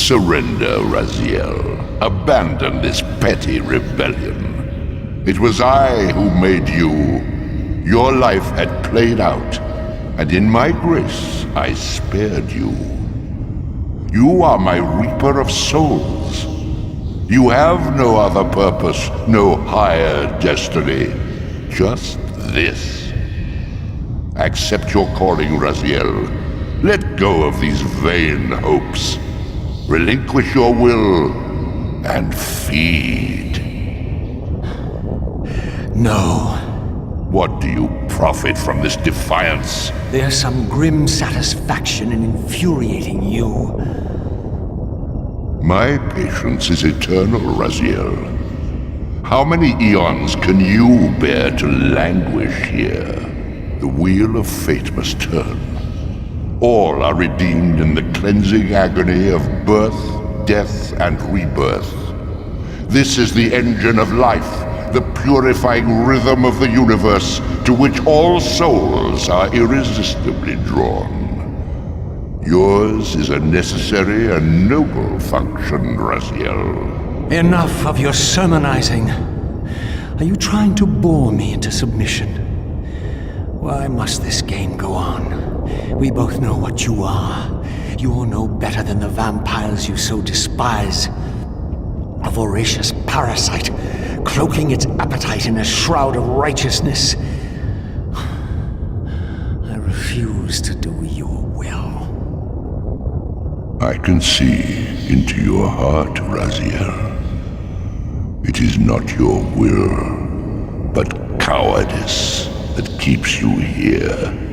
Surrender, Raziel. Abandon this petty rebellion. It was I who made you. Your life had played out, and in my grace I spared you. You are my reaper of souls. You have no other purpose, no higher destiny. Just this. Accept your calling, Raziel. Let go of these vain hopes. Relinquish your will and feed. No. What do you profit from this defiance? There's some grim satisfaction in infuriating you. My patience is eternal, Raziel. How many eons can you bear to languish here? The wheel of fate must turn. All are redeemed in the cleansing agony of birth, death, and rebirth. This is the engine of life, the purifying rhythm of the universe to which all souls are irresistibly drawn. Yours is a necessary and noble function, Raziel. Enough of your sermonizing. Are you trying to bore me into submission? Why must this game go on? We both know what you are. You're no better than the vampires you so despise. A voracious parasite, cloaking its appetite in a shroud of righteousness. I refuse to do your will. I can see into your heart, Raziel. It is not your will, but cowardice that keeps you here.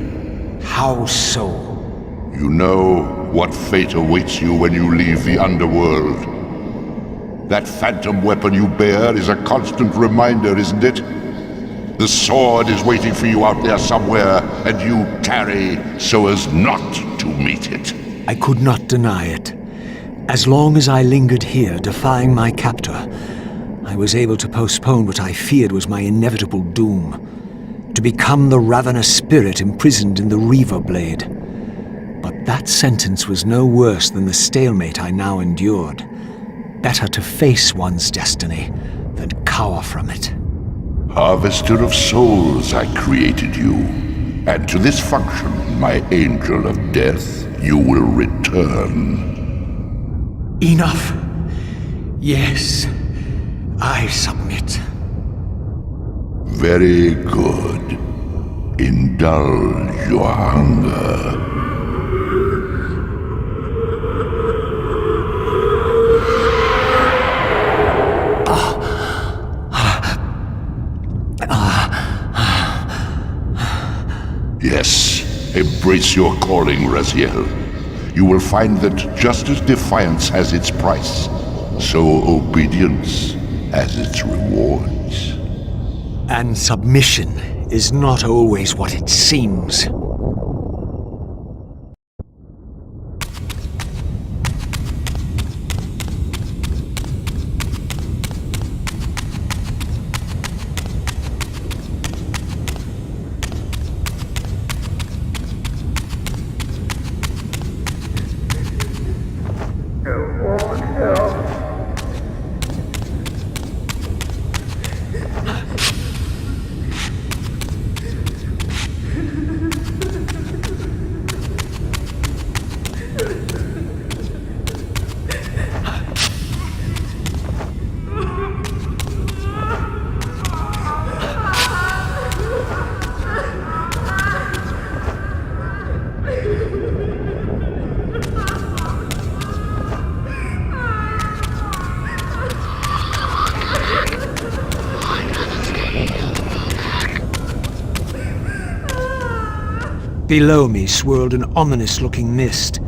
How so? You know what fate awaits you when you leave the Underworld. That phantom weapon you bear is a constant reminder, isn't it? The sword is waiting for you out there somewhere, and you tarry so as not to meet it. I could not deny it. As long as I lingered here, defying my captor, I was able to postpone what I feared was my inevitable doom. To become the ravenous spirit imprisoned in the Reaver Blade. But that sentence was no worse than the stalemate I now endured. Better to face one's destiny than cower from it. Harvester of souls, I created you. And to this function, my angel of death, you will return. Enough. Yes, I submit. Very good. Indulge your hunger. Yes, embrace your calling, Raziel. You will find that just as defiance has its price, so obedience has its rewards. And submission is not always what it seems. Below me swirled an ominous-looking mist.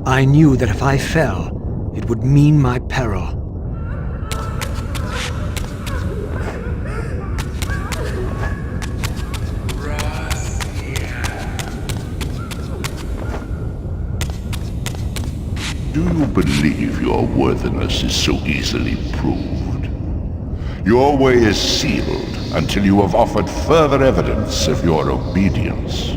I knew that if I fell, it would mean my peril. Do you believe your worthiness is so easily proved? Your way is sealed until you have offered further evidence of your obedience.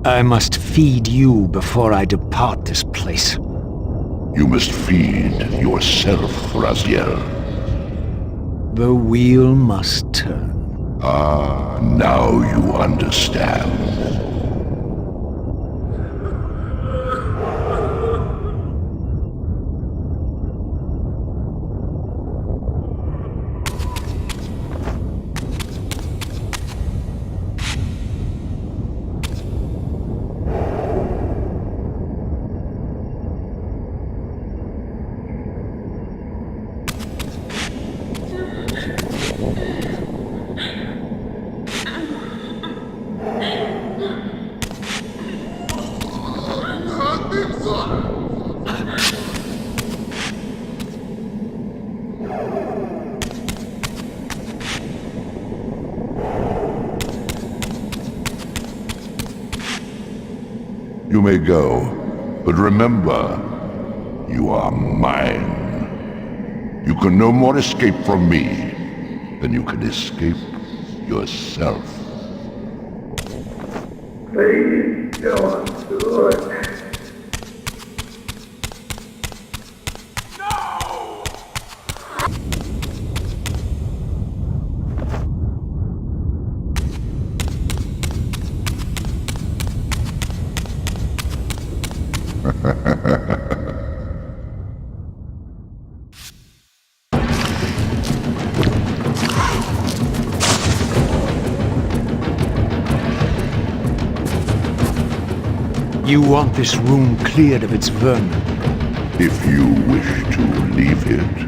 I must feed you before I depart this place. You must feed yourself, Raziel. The wheel must turn. Ah, now you understand. You may go, but remember, you are mine. You can no more escape from me than you can escape yourself. Please don't do it. You want this room cleared of its vermin. If you wish to leave it,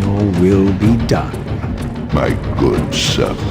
Your will be done. my good servant.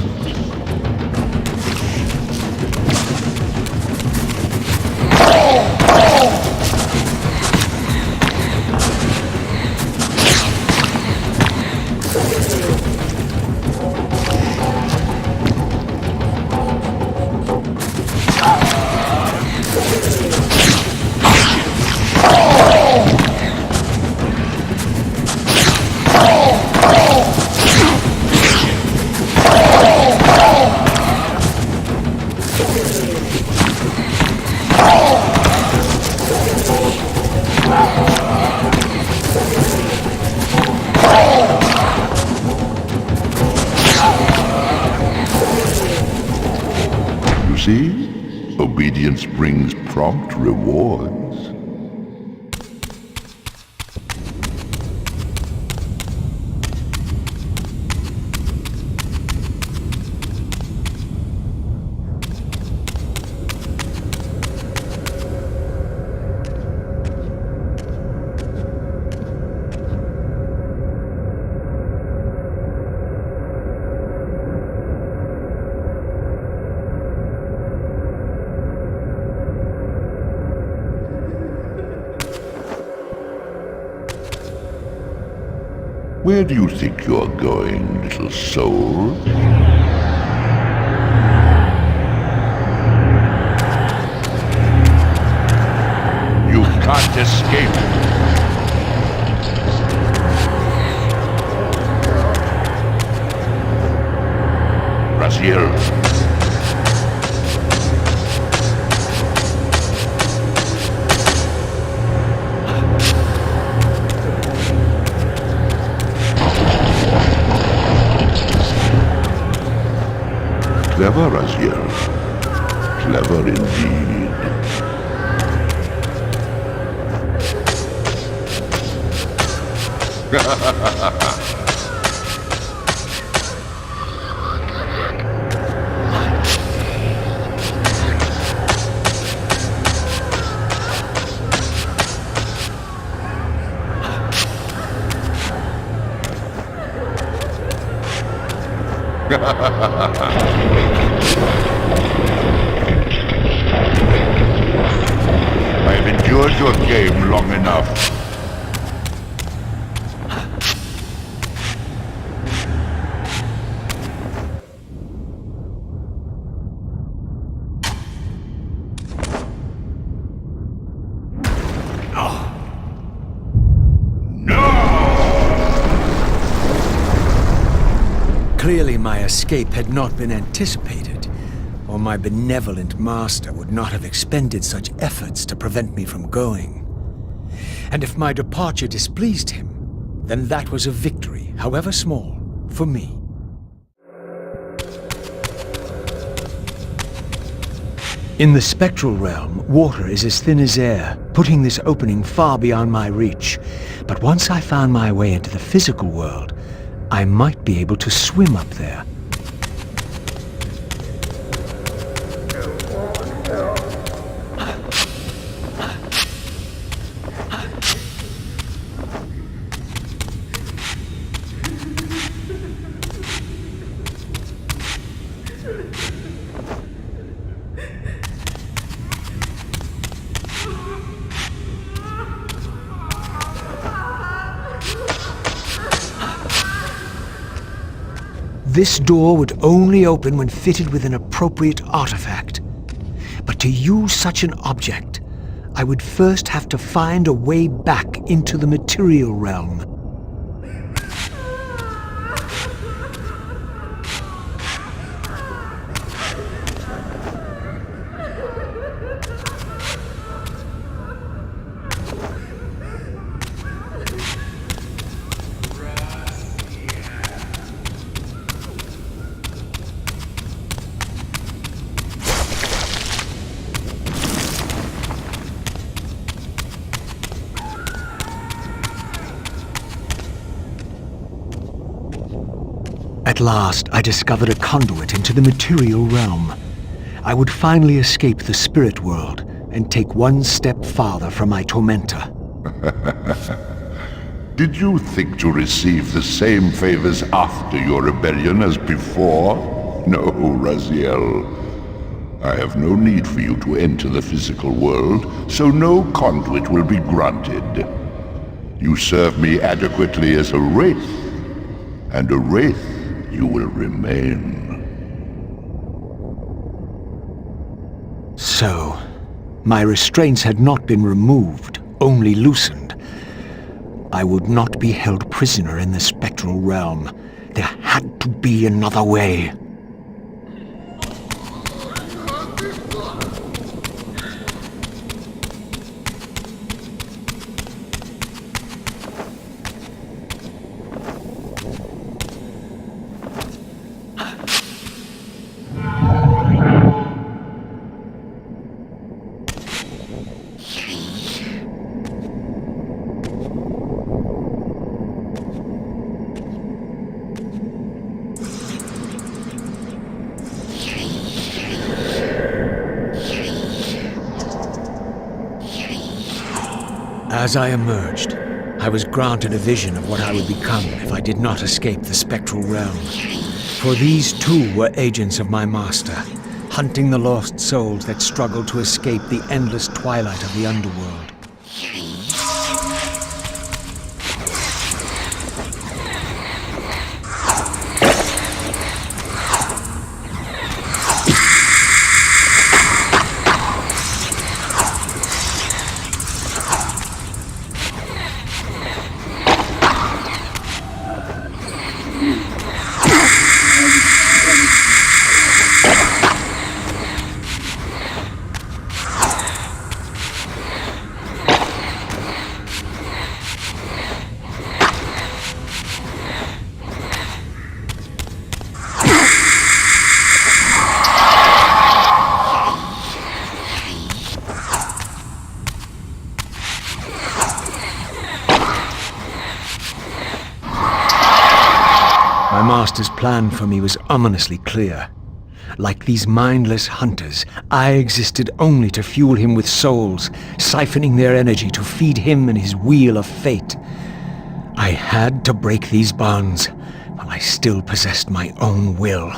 See? Obedience brings prompt rewards. Where do you think you're going, little soul? You can't escape. Raziel. Clever, Raziel. Clever indeed. I've endured your game long enough. Clearly my escape had not been anticipated, or my benevolent master would not have expended such efforts to prevent me from going. And if my departure displeased him, then that was a victory, however small, for me. In the spectral realm, water is as thin as air, putting this opening far beyond my reach. But once I found my way into the physical world, I might be able to swim up there. This door would only open when fitted with an appropriate artifact. But to use such an object, I would first have to find a way back into the material realm. At last, I discovered a conduit into the material realm. I would finally escape the spirit world and take one step farther from my tormentor. Did you think to receive the same favors after your rebellion as before? No, Raziel. I have no need for you to enter the physical world, so no conduit will be granted. You serve me adequately as a wraith, and a wraith you will remain. So, my restraints had not been removed, only loosened. I would not be held prisoner in the spectral realm. There had to be another way. As I emerged, I was granted a vision of what I would become if I did not escape the spectral realm. For these too were agents of my master, hunting the lost souls that struggled to escape the endless twilight of the Underworld. My master's plan for me was ominously clear. Like these mindless hunters, I existed only to fuel him with souls, siphoning their energy to feed him and his wheel of fate. I had to break these bonds, while I still possessed my own will.